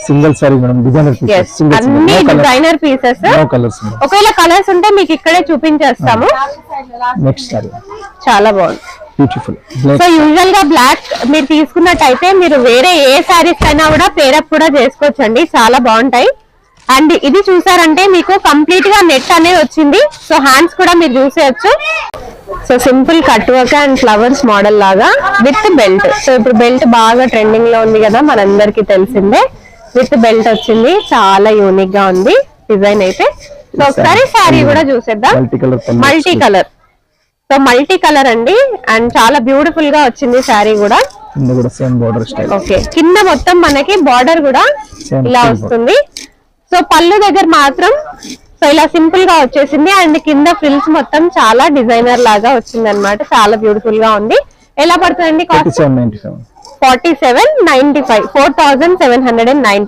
Single sari madam, designer pieces, అన్ని designer pieces. No colours. ఒకవేళ colours ఉంటే మీకు ఇక్కడే చూపించేస్తాము. నెక్స్ట్ సారీ చాలా బాగుంది, బ్యూటిఫుల్. సో యూజువల్ గా బ్లాక్ మీరు తీసుకున్నట్టయితే మీరు వేరే ఏ సారీస్ అయినా కూడా పేరప్ కూడా చేసుకోవచ్చండి, చాలా బాగుంటాయి. అండ్ ఇది చూసారంటే మీకు కంప్లీట్ గా నెట్ అనేది వచ్చింది, సో హ్యాండ్స్ కూడా మీరు చూసేయచ్చు. So simple cut work and flowers model లాగా విత్ బెల్ట్. సో ఇప్పుడు బెల్ట్ బాగా ట్రెండింగ్ లో ఉంది కదా, మనందరికి తెలిసిందే. విత్ బెల్ట్ వచ్చింది, చాలా యూనిక్ గా ఉంది డిజైన్ అయితే. సో ఒకసారి శారీ కూడా చూసేద్దాం. Multi colour, so multi colour అండి, అండ్ చాలా బ్యూటిఫుల్ గా వచ్చింది శారీ కూడా. ఓకే, కింద మొత్తం మనకి బార్డర్ కూడా ఇలా వస్తుంది. సో పళ్ళు దగ్గర మాత్రం సో ఇలా సింపుల్ గా వచ్చేసింది, అండ్ కింద ఫ్రిల్స్ మొత్తం చాలా డిజైనర్ లాగా వచ్చింది అనమాట. చాలా బ్యూటిఫుల్ గా ఉంది. ఎలా పడుతుందండి కాస్ట్? 4795, 4790.